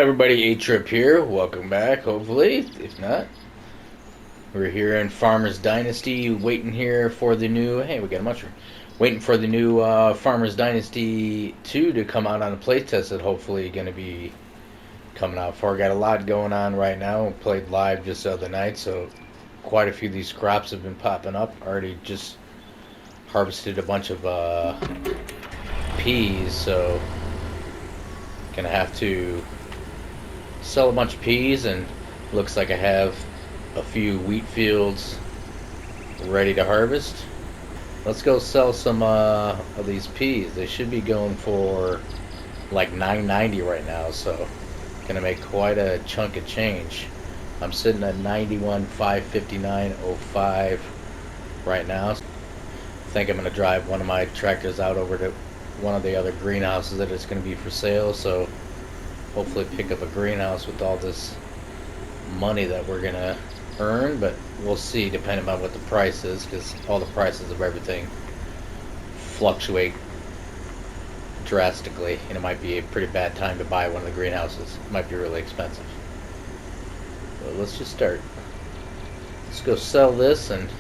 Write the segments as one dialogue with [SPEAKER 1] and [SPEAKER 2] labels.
[SPEAKER 1] Everybody, A-Trip here. Welcome back, hopefully. If not, we're here in Farmer's Dynasty, waiting here for the new... Hey, we got a mushroom. Waiting for the new Farmer's Dynasty 2 to come out on a playtest that hopefully going to be coming out for. Got a lot going on right now. Played live just the other night, so quite a few of these crops have been popping up. Already just harvested a bunch of peas, so gonna have to sell a bunch of peas, and looks like I have a few wheat fields ready to harvest. Let's go sell some of these peas. They should be going for like $9.90 right now, so gonna make quite a chunk of change. I'm sitting at 91,559.05 right now. I think I'm gonna drive one of my tractors out over to one of the other greenhouses that it's gonna be for sale, so hopefully pick up a greenhouse with all this money that we're gonna earn, but we'll see depending on what the price is, because all the prices of everything fluctuate drastically, and it might be a pretty bad time to buy one of the greenhouses. It might be really expensive. But let's just start. Let's go sell this and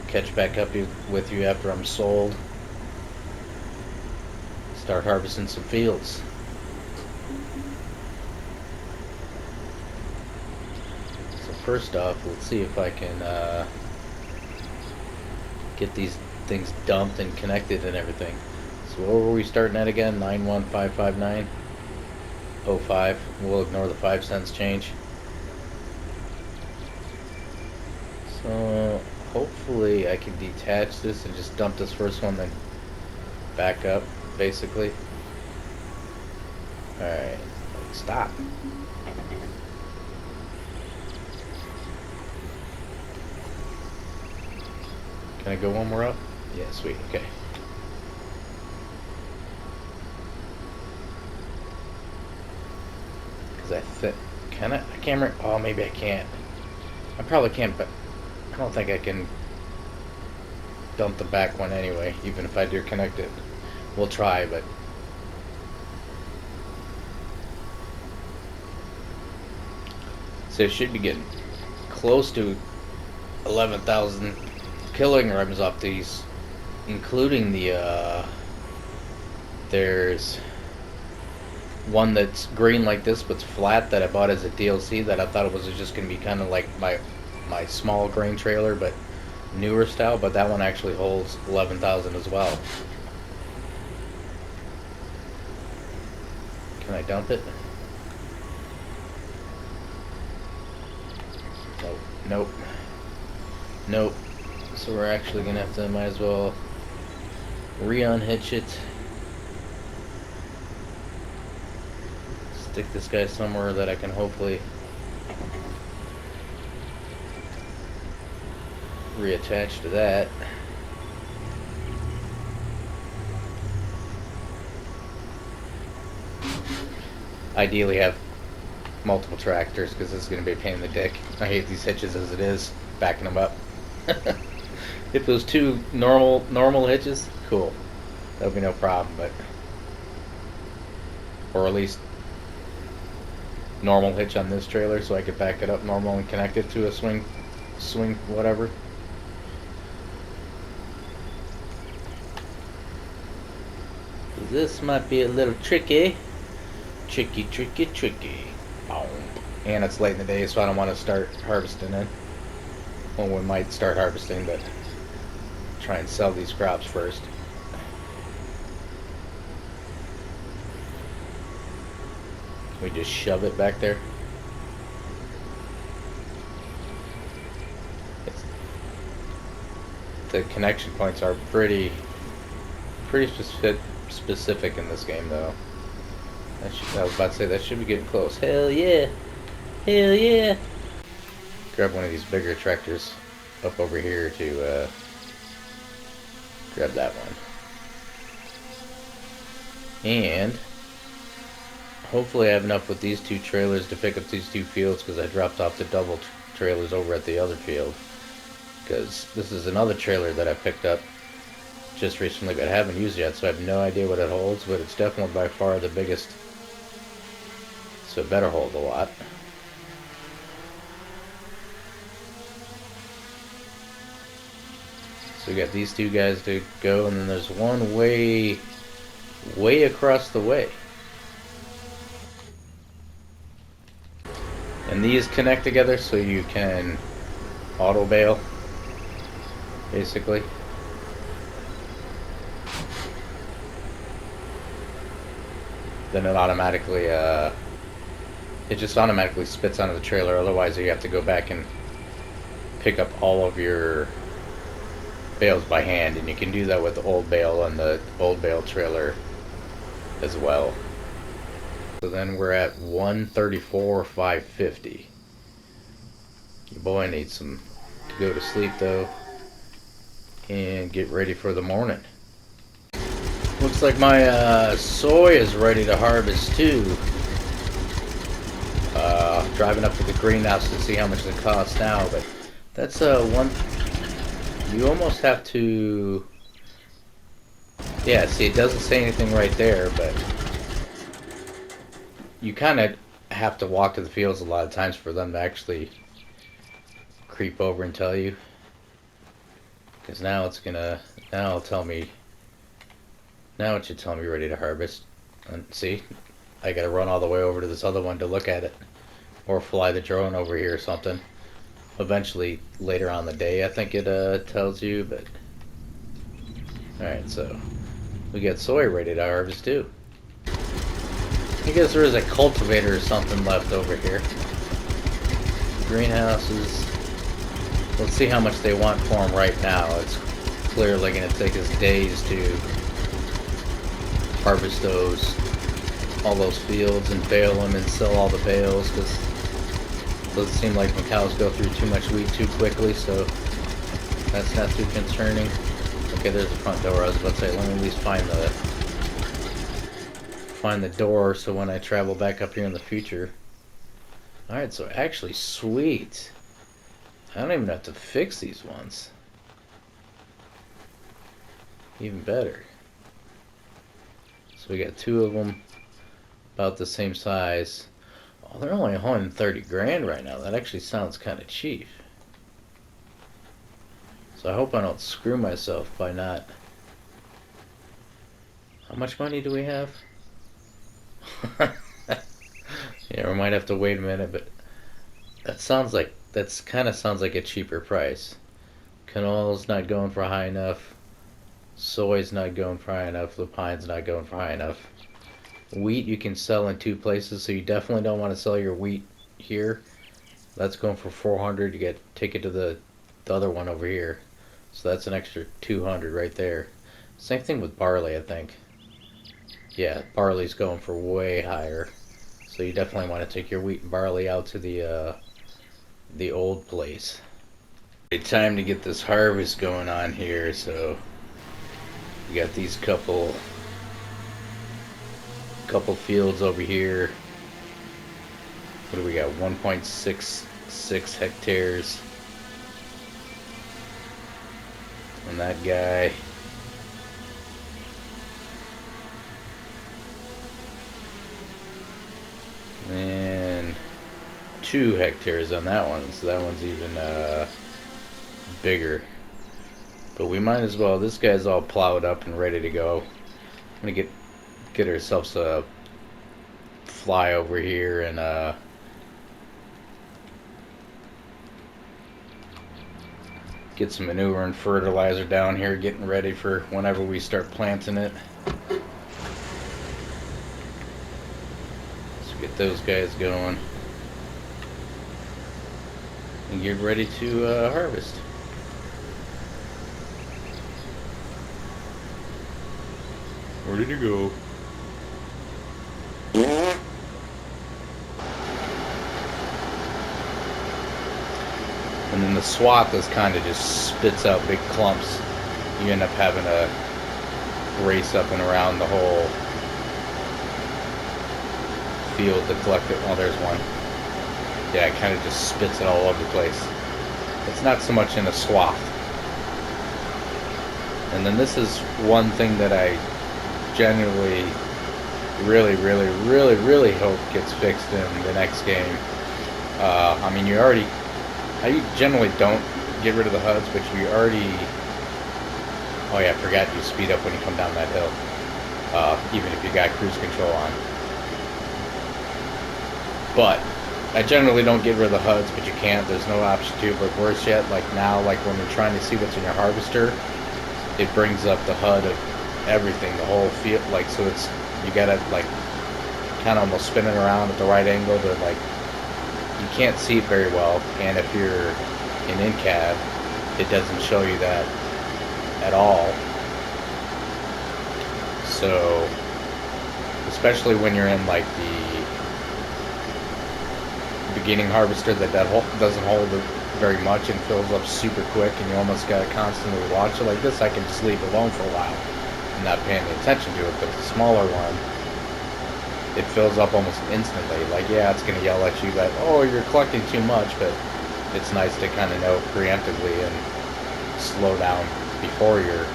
[SPEAKER 1] catch back up with you after I'm sold. Start harvesting some fields. First off, let's see if I can get these things dumped and connected and everything. So what were we starting at again? 91,559.05. We'll ignore the 5 cents change. So hopefully I can detach this and just dump this first one, then back up, basically. Alright, stop. Can I go one more up? Yeah, sweet, okay. Because I think, can I? I can't remember. Oh, maybe I can't. I probably can't, but I don't think I can dump the back one anyway, even if I do connect it. We'll try, but... So it should be getting close to 11,000 kilograms off these, including the there's one that's green like this but's flat that I bought as a DLC that I thought it was just going to be kind of like my small grain trailer but newer style, but that one actually holds 11,000 as well. Can I dump it? Nope. Nope. Nope. So we're actually gonna have to, might as well re-unhitch it. Stick this guy somewhere that I can hopefully reattach to that. Ideally have multiple tractors, because this is gonna be a pain in the dick. I hate these hitches as it is, backing them up. If it was two normal hitches, cool. That would be no problem, but... Or at least normal hitch on this trailer so I could back it up normal and connect it to a swing whatever. This might be a little tricky. Tricky. Oh. And it's late in the day, so I don't want to start harvesting it. Well, we might start harvesting, but try and sell these crops first. Can we just shove it back there? The connection points are pretty specific in this game, though. I was about to say that should be getting close. Hell yeah! Hell yeah! Grab one of these bigger tractors up over here to grab that one. And hopefully I have enough with these two trailers to pick up these two fields, because I dropped off the double trailers over at the other field. Because this is another trailer that I picked up just recently, but I haven't used it yet, so I have no idea what it holds, but it's definitely by far the biggest so it better hold a lot. So we got these two guys to go, and then there's one way across the way. And these connect together so you can auto bail, basically. Then it just automatically spits onto the trailer. Otherwise, you have to go back and pick up all of your bales by hand, and you can do that with the old bale and the old bale trailer as well. So then we're at 134,550. Your boy needs some to go to sleep though and get ready for the morning. Looks like my soy is ready to harvest too. Driving up to the greenhouse to see how much it costs now, but that's one. You almost have to. Yeah, see, it doesn't say anything right there, but you kind of have to walk to the fields a lot of times for them to actually creep over and tell you. Because now it's gonna. Now it'll tell me. Now it should tell me ready to harvest. And see, I gotta run all the way over to this other one to look at it, or fly the drone over here or something. Eventually, later on in the day, I think it tells you. But all right, so we got soy ready to harvest too. I guess there is a cultivator or something left over here. Greenhouses. Let's see how much they want for them right now. It's clearly going to take us days to harvest all those fields and bale them and sell all the bales, because it doesn't seem like the cows go through too much wheat too quickly, so that's not too concerning. Okay, there's the front door. I was about to say, let me at least find the door so when I travel back up here in the future. Alright, so actually, sweet. I don't even have to fix these ones. Even better. So we got two of them about the same size. Oh, they're only 130 grand right now. That actually sounds kind of cheap. So I hope I don't screw myself by not. How much money do we have? Yeah, we might have to wait a minute, but that's kind of sounds like a cheaper price. Canola's not going for high enough. Soy's not going for high enough. Lupine's not going for high enough. Wheat you can sell in two places, so you definitely don't want to sell your wheat here. That's going for 400. You take it to the other one over here. So that's an extra 200 right there. Same thing with barley, I think. Yeah, barley's going for way higher. So you definitely want to take your wheat and barley out to the old place. It's time to get this harvest going on here, so we got these couple fields over here. What do we got? 1.66 hectares. And that guy. And 2 hectares on that one, so that one's even bigger. But we might as well. This guy's all plowed up and ready to go. I'm gonna get ourselves a fly over here and get some manure and fertilizer down here, getting ready for whenever we start planting it. So get those guys going and get ready to harvest. Ready to go. And then the swath is kind of just spits out big clumps. You end up having to race up and around the whole field to collect it. Oh, there's one. Yeah, it kind of just spits it all over the place. It's not so much in a swath. And then this is one thing that I generally really hope gets fixed in the next game. I mean, I generally don't get rid of the HUDs, but you already, oh yeah, I forgot you speed up when you come down that hill, even if you got cruise control on. But I generally don't get rid of the HUDs, but you can't. There's no option to. But worse yet, like now, like when you're trying to see what's in your harvester, it brings up the HUD of everything, the whole field. Like so, you gotta like kind of almost spin it around at the right angle to like you can't see it very well. And if you're in cab, it doesn't show you that at all. So, especially when you're in like the beginning harvester that doesn't hold it very much and fills up super quick, and you almost gotta constantly watch it. Like this, I can just leave alone for a while and not pay any attention to it. But the smaller one, it fills up almost instantly. Like yeah, it's gonna yell at you that oh you're collecting too much, but it's nice to kind of know preemptively and slow down before you're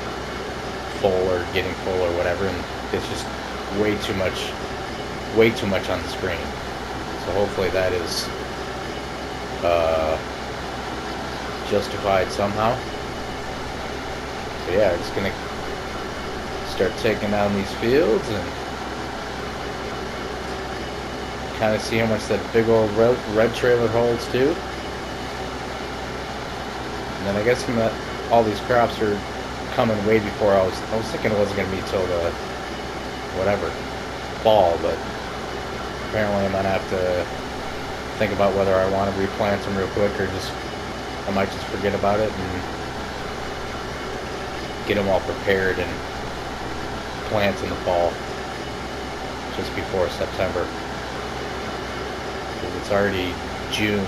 [SPEAKER 1] full or getting full or whatever. And it's just way too much on the screen. So hopefully that is justified somehow. But yeah, I'm just gonna start taking down these fields and kind of see how much that big old red trailer holds too. And then I guess all these crops are coming way before I was thinking it wasn't gonna be till the whatever fall, but apparently I'm gonna have to think about whether I want to replant them real quick or I might just forget about it and get them all prepared and plant in the fall just before September. Because it's already June.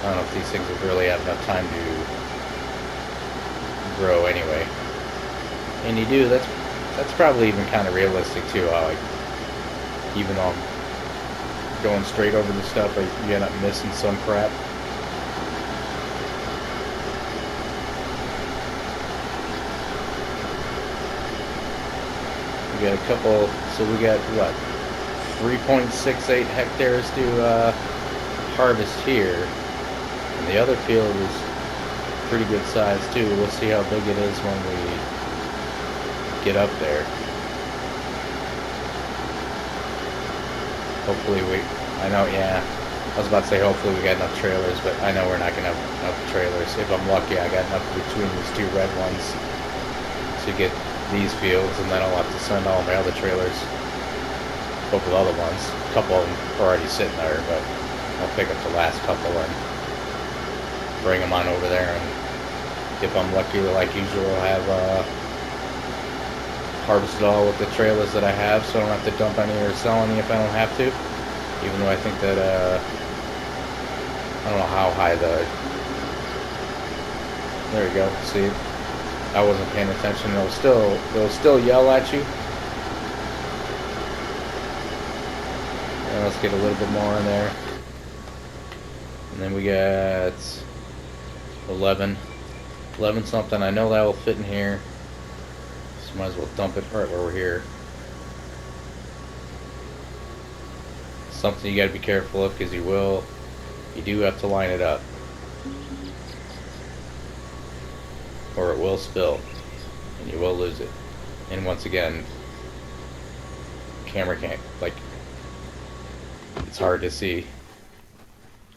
[SPEAKER 1] I don't know if these things will really have enough time to grow anyway. And you do, that's probably even kind of realistic too, how even though I'm going straight over the stuff, you end up missing some crap. We got a couple, so we got what, 3.68 hectares to harvest here, and the other field is pretty good size too. We'll see how big it is when we get up there. Hopefully I know, yeah, I was about to say hopefully we got enough trailers, but I know we're not going to have enough trailers. If I'm lucky, I got enough between these two red ones to get these fields, and then I'll have to send all my other trailers, a couple other ones. A couple of them are already sitting there, but I'll pick up the last couple and bring them on over there, and if I'm lucky, like usual, I'll have harvested all with the trailers that I have, so I don't have to dump any or sell any if I don't have to. Even though I think that I don't know how high there you go. See, I wasn't paying attention. It'll still yell at you. And let's get a little bit more in there. And then we got 11 something. I know that will fit in here. Might as well dump it right where we're here. Something you got to be careful of, because you do have to line it up, or it will spill and you will lose it. And once again, camera can't, like, it's hard to see.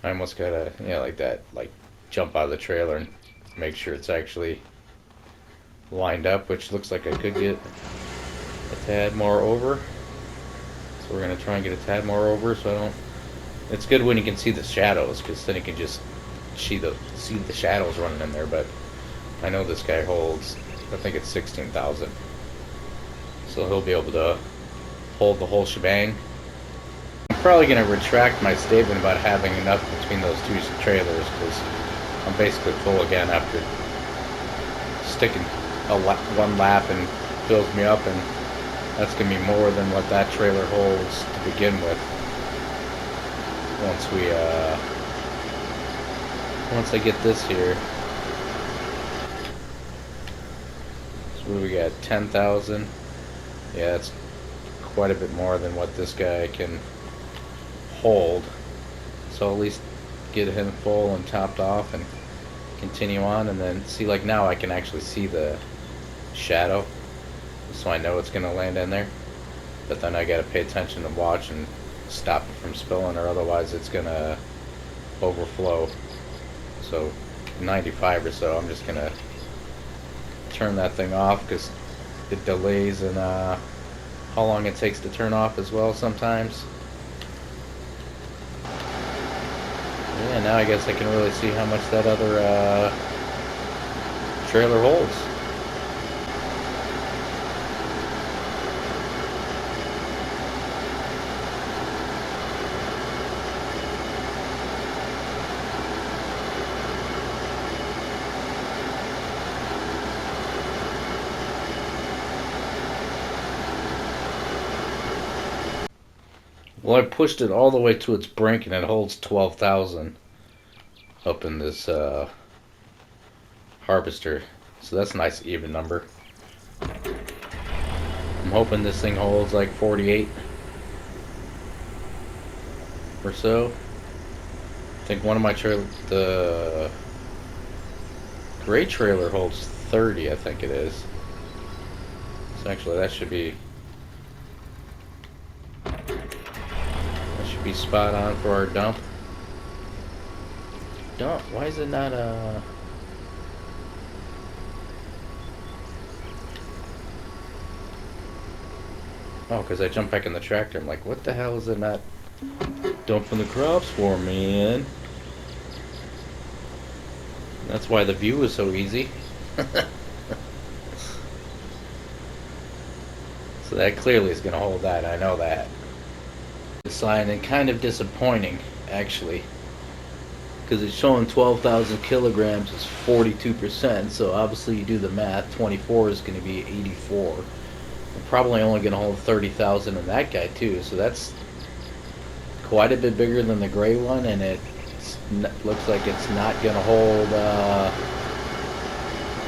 [SPEAKER 1] I almost gotta, like that, like jump out of the trailer and make sure it's actually lined up, which looks like I could get a tad more over. So we're going to try and get a tad more over, so I don't... It's good when you can see the shadows, because then you can just see the shadows running in there, but I know this guy holds, I think it's 16,000. So he'll be able to hold the whole shebang. I'm probably going to retract my statement about having enough between those two trailers, because I'm basically full again after sticking one lap and fills me up, and that's gonna be more than what that trailer holds to begin with. Once I get this here. So what do we got? 10,000. Yeah, that's quite a bit more than what this guy can hold. So at least get him full and topped off and continue on, and then see, like now I can actually see the shadow, so I know it's going to land in there. But then I got to pay attention and watch and stop it from spilling, or otherwise it's going to overflow. So 95 or so, I'm just going to turn that thing off because it delays in how long it takes to turn off as well sometimes. Yeah, now I guess I can really see how much that other trailer holds. Well, I pushed it all the way to its brink, and it holds 12,000 up in this harvester. So that's a nice even number. I'm hoping this thing holds like 48 or so. I think one of my the gray trailer holds 30, I think it is. So actually that should be spot on for our dump. Why is it not Oh, because I jumped back in the tractor. I'm like, what the hell is it not dumping the crops for me, man? That's why the view is so easy. So that clearly is going to hold that, I know that. Sign, and kind of disappointing actually, because it's showing 12,000 kilograms is 42%, so obviously you do the math, 24 is going to be 84. I'm probably only going to hold 30,000 in that guy too, so that's quite a bit bigger than the gray one, and it looks like it's not going to hold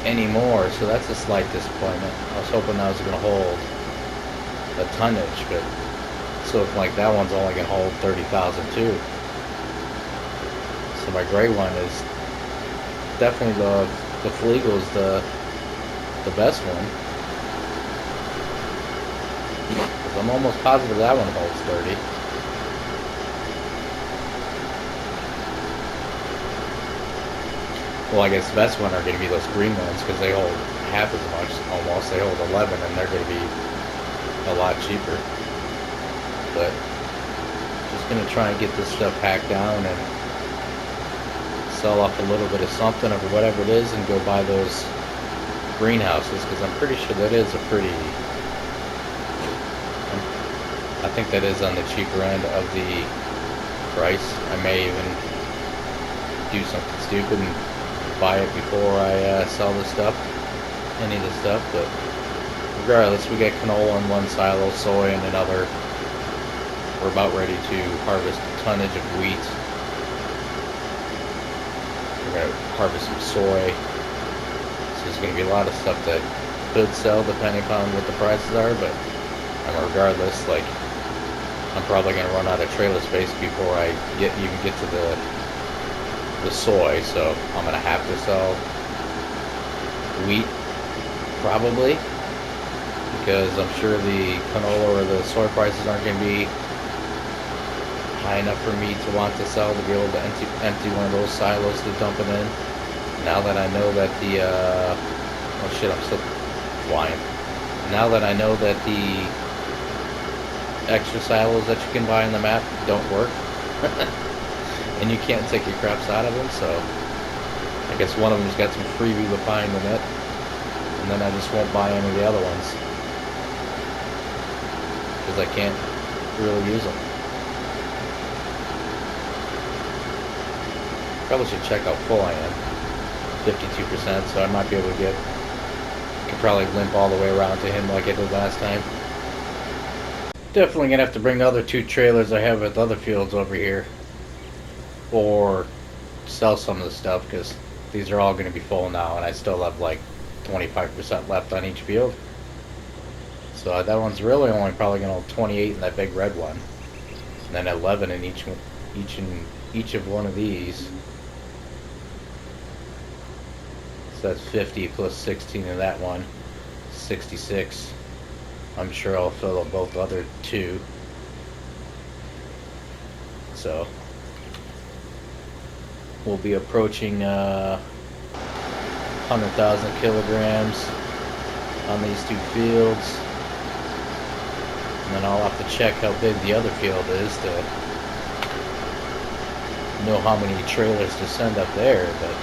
[SPEAKER 1] anymore, so that's a slight disappointment. I was hoping I was going to hold a tonnage, but so looking like that one's only going to hold 30,000 too. So my gray one is definitely the Fleagle is the best one. Because I'm almost positive that one holds 30. Well, I guess the best one are going to be those green ones because they hold half as much almost. They hold 11, and they're going to be a lot cheaper. But just gonna try and get this stuff hacked down and sell off a little bit of something or whatever it is, and go buy those greenhouses, because I'm pretty sure that is a pretty, I think that is on the cheaper end of the price. I may even do something stupid and buy it before I sell this stuff, any of this stuff. But regardless, we got canola in one silo, soy in another. We're about ready to harvest a tonnage of wheat. We're going to harvest some soy. So there's going to be a lot of stuff that could sell depending upon what the prices are, but regardless, like, I'm probably going to run out of trailer space before I even get to the soy, so I'm going to have to sell wheat, probably, because I'm sure the canola or the soy prices aren't going to be high enough for me to want to sell to be able to empty one of those silos to dump it in. Now that I know that the oh shit, I'm still flying. Now that I know that the extra silos that you can buy on the map don't work and you can't take your crops out of them, so I guess one of them's got some freebie behind in it, and then I just won't buy any of the other ones because I can't really use them. Probably should check how full I am. 52%, so I might be able to could probably limp all the way around to him like I did last time. Definitely gonna have to bring the other two trailers I have at the other fields over here, or sell some of the stuff, because these are all gonna be full now, and I still have like 25% left on each field. So that one's really only probably going to hold 28 in that big red one, and then 11 in each of one of these. So that's 50 plus 16 in that one, 66. I'm sure I'll fill up both other two. So we'll be approaching 100,000 kilograms on these two fields. And then I'll have to check how big the other field is to know how many trailers to send up there. But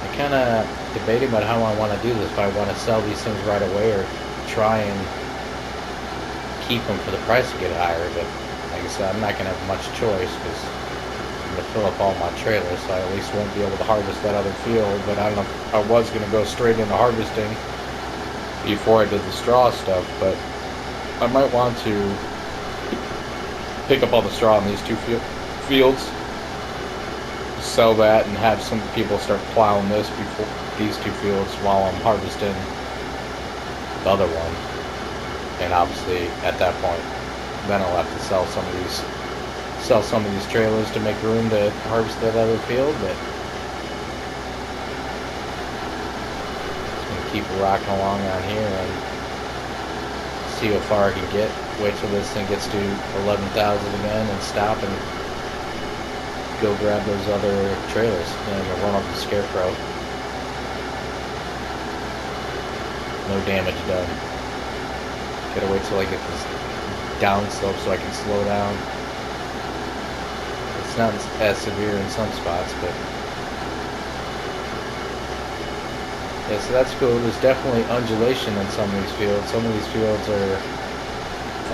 [SPEAKER 1] I'm kind of debating about how I want to do this. If I want to sell these things right away or try and keep them for the price to get higher. But like I said, I'm not going to have much choice because I'm going to fill up all my trailers, so I at least won't be able to harvest that other field. But I don't know if I was going to go straight into harvesting before I did the straw stuff, but I might want to pick up all the straw in these two fields, sell that, and have some people start plowing these two fields while I'm harvesting the other one. And obviously, at that point, then I'll have to sell some of these trailers to make room to harvest that other field. But just gonna keep rocking along on here and see how far I can get. Wait till this thing gets to 11,000 again and stop and go grab those other trailers. And I'm gonna run off the scarecrow. No damage done. Gotta wait till I get this down slope so I can slow down. It's not as severe in some spots, but yeah, so that's cool. There's definitely undulation in some of these fields. Some of these fields are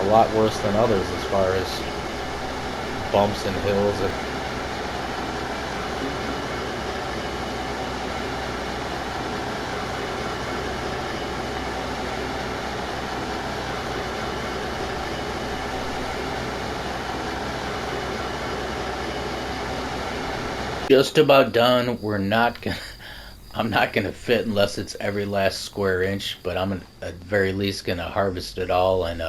[SPEAKER 1] a lot worse than others as far as bumps and hills. And just about done. I'm not gonna fit unless it's every last square inch, but I'm at very least gonna harvest it all, and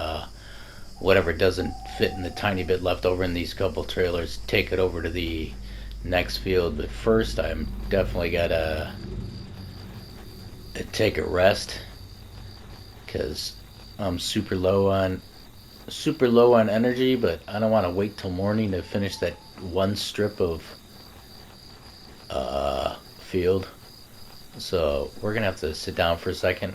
[SPEAKER 1] whatever doesn't fit in the tiny bit left over in these couple trailers, take it over to the next field. But first, I'm definitely gotta take a rest because I'm super low on energy, but I don't want to wait till morning to finish that one strip of field. So we're gonna have to sit down for a second,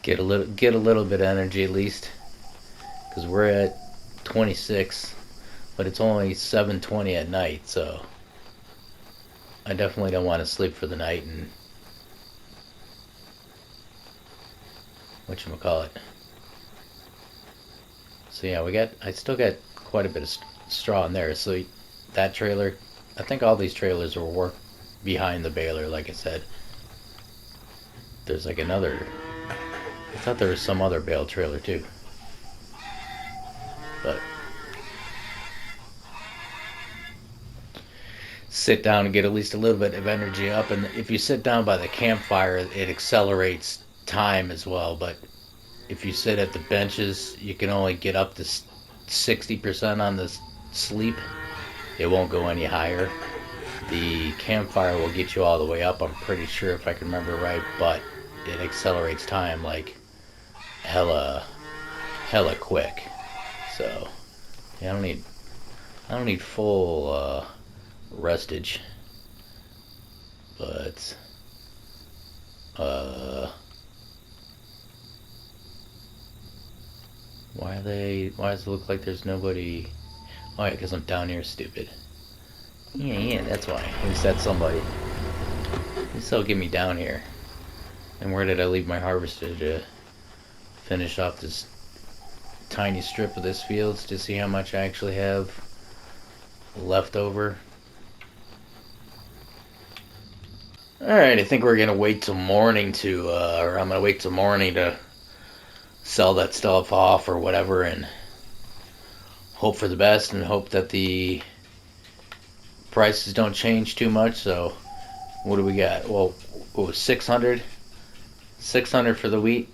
[SPEAKER 1] get a little bit of energy at least, because we're at 26, but it's only 7:20 at night, so I definitely don't want to sleep for the night and whatchamacallit. So yeah, I still got quite a bit of straw in there. So that trailer, I think all these trailers will work behind the baler, like I said. There's like another, I thought there was some other bale trailer too. But sit down and get at least a little bit of energy up. And if you sit down by the campfire, it accelerates time as well. But if you sit at the benches, you can only get up to 60% on the sleep. It won't go any higher. The campfire will get you all the way up, I'm pretty sure, if I can remember right, but it accelerates time like hella quick. So yeah, I don't need full restage, but why does it look like there's nobody? Oh yeah, because I'm down here, stupid. Yeah, that's why. At least that's somebody. At least they'll get me down here. And where did I leave my harvester to finish off this tiny strip of this field to see how much I actually have left over? Alright, I think we're gonna wait till morning or I'm gonna wait till morning to sell that stuff off or whatever and hope for the best and hope that the prices don't change too much. So what do we got? Well, it was 600 for the wheat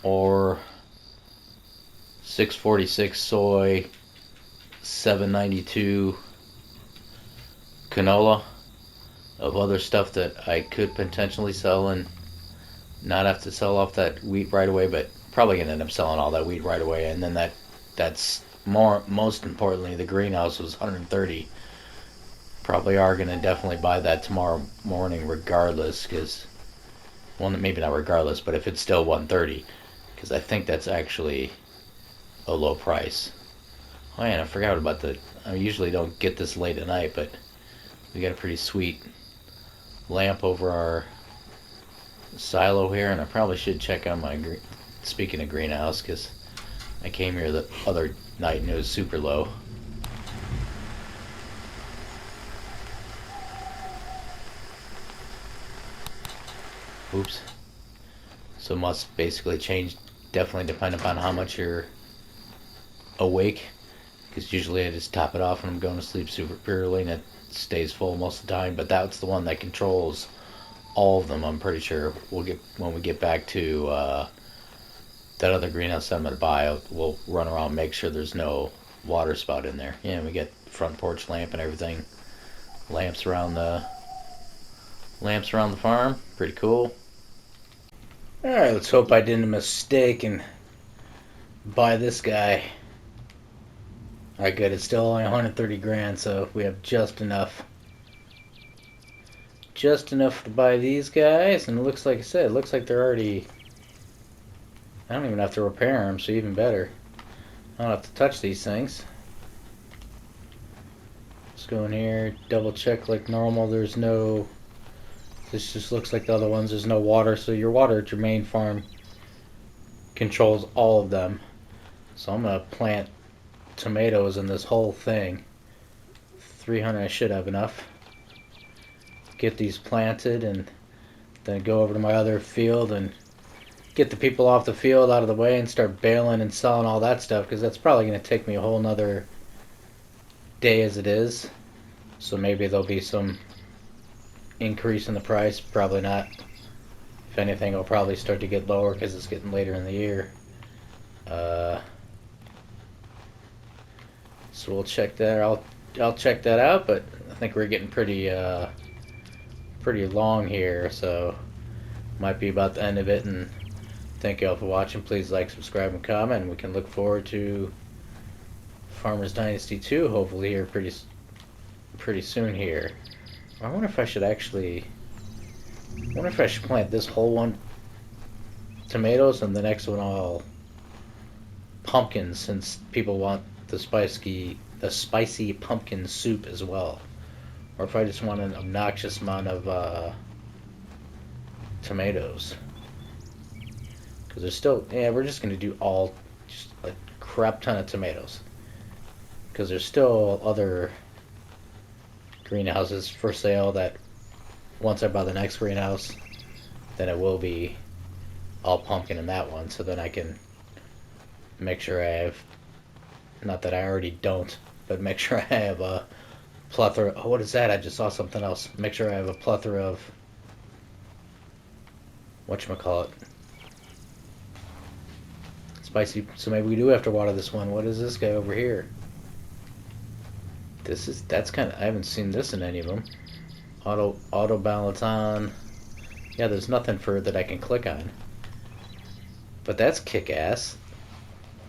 [SPEAKER 1] or 646 soy, 792 canola of other stuff that I could potentially sell and not have to sell off that wheat right away, but probably gonna end up selling all that wheat right away. And then that's most importantly, the greenhouse was 130. Probably are gonna definitely buy that tomorrow morning regardless, because well, maybe not regardless, but if it's still 130, because I think that's actually a low price. Oh yeah, and I forgot about I usually don't get this late at night, but we got a pretty sweet lamp over our silo here, and I probably should check on my speaking of greenhouse, because I came here the other night and it was super low. Oops. So must basically change, definitely depend upon how much you're awake, because usually I just top it off when I'm going to sleep super early and it stays full most of the time, but that's the one that controls all of them. I'm pretty sure we'll get when we get back to that other greenhouse that I'm gonna buy. We'll run around and make sure there's no water spout in there. Yeah, we get front porch lamp and everything. Lamps around the farm. Pretty cool. All right, let's hope I didn't mistake and buy this guy. All right, good. It's still only 130 grand, so we have just enough to buy these guys. And it looks like I said, it looks like they're already. I don't even have to repair them, so even better. I don't have to touch these things. Let's go in here, double check like normal. There's no. This just looks like the other ones. There's no water, so your water at your main farm controls all of them. So I'm gonna plant tomatoes in this whole thing. 300, I should have enough. Get these planted and then go over to my other field and get the people off the field out of the way and start baling and selling all that stuff, because that's probably going to take me a whole nother day as it is. So maybe there'll be some increase in the price. Probably not. If anything, it'll probably start to get lower because it's getting later in the year. So we'll check that. I'll check that out, but I think we're getting pretty long here, so might be about the end of it. And thank you all for watching. Please like, subscribe, and comment, and we can look forward to Farmers Dynasty 2 hopefully here pretty soon here. I wonder if I should plant this whole one tomatoes and the next one all pumpkins, since people want the spicy pumpkin soup as well. Or if I just want an obnoxious amount of tomatoes. Because there's still, we're just going to do just a crap ton of tomatoes. Because there's still other greenhouses for sale that once I buy the next greenhouse, then it will be all pumpkin in that one. So then I can make sure I have, not that I already don't, but make sure I have a plethora. Oh, what is that? I just saw something else. Make sure I have a plethora of whatchamacallit. Spicy. So maybe we do have to water this one. What is this guy over here? That's kind of, I haven't seen this in any of them. Auto balance on. Yeah, there's nothing for that I can click on. But that's kick-ass.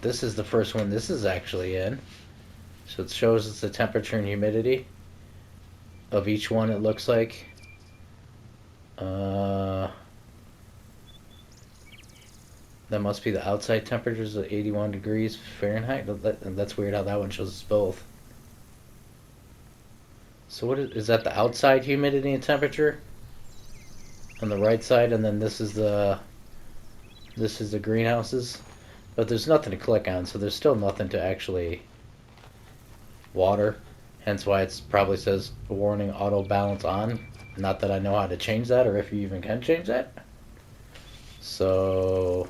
[SPEAKER 1] This is the first one this is actually in. So it shows us the temperature and humidity of each one, it looks like. That must be the outside temperatures of 81 degrees Fahrenheit. That's weird how that one shows us both. So what is that, the outside humidity and temperature on the right side, and then this is the greenhouses. But there's nothing to click on, so there's still nothing to actually water. Hence why it probably says warning auto balance on. Not that I know how to change that, or if you even can change that. So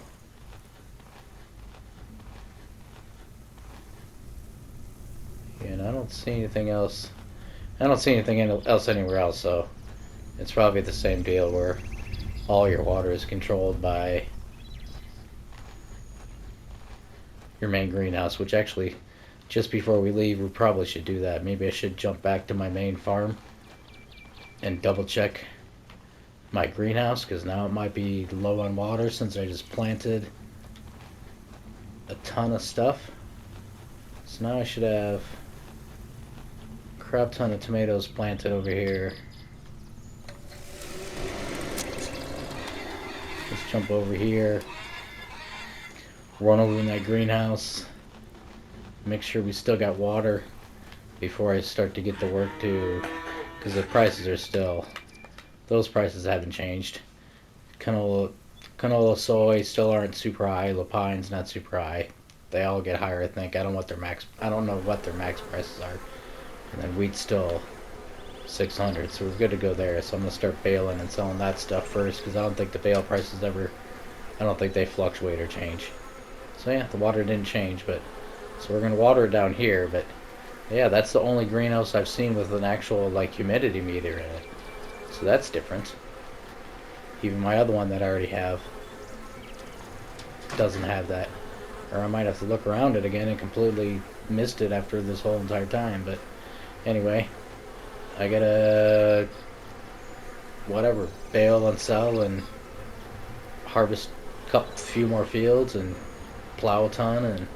[SPEAKER 1] yeah, and I don't see anything else. I don't see anything else anywhere else, so it's probably the same deal where all your water is controlled by your main greenhouse, which actually, just before we leave, we probably should do that. Maybe I should jump back to my main farm and double check my greenhouse, because now it might be low on water since I just planted a ton of stuff. So now I should have a crap ton of tomatoes planted over here. Let's jump over here, run over my greenhouse, make sure we still got water before I start to get to work too, because the prices are still, those prices haven't changed. Canola, soy still aren't super high. Lupine's not super high. They all get higher, I think. I don't know what their max prices are. And then wheat's still 600, so we're good to go there. So I'm gonna start baling and selling that stuff first, because I don't think the bale prices I don't think they fluctuate or change. So yeah, the water didn't change, but so we're gonna water it down here. But yeah, that's the only greenhouse I've seen with an actual like humidity meter in it. So that's different. Even my other one that I already have doesn't have that. Or I might have to look around it again and completely missed it after this whole entire time. But anyway, I gotta whatever, bale and sell and harvest a few more fields and plow a ton, and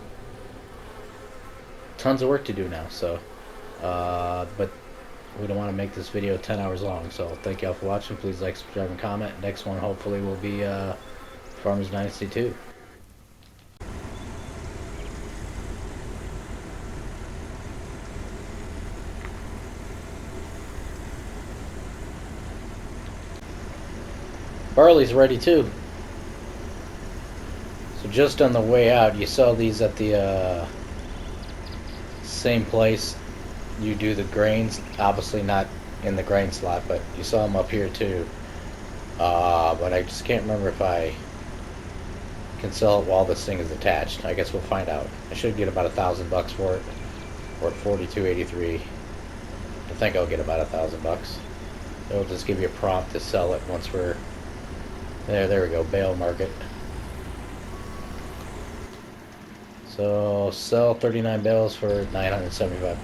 [SPEAKER 1] tons of work to do now. So but we don't want to make this video 10 hours long, so thank y'all for watching. Please like, subscribe, and comment. Next one hopefully will be Farmers Dynasty 2. Barley's ready too. So just on the way out, you saw these at the same place you do the grains, obviously not in the grain slot, but you saw them up here too. But I just can't remember if I can sell it while this thing is attached. I guess we'll find out. I should get about $1,000 for it, or at 42.83. I think I'll get about $1,000. It'll just give you a prompt to sell it once we're there. There we go, bale market. So sell 39 bales for $975.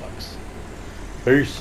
[SPEAKER 1] Peace.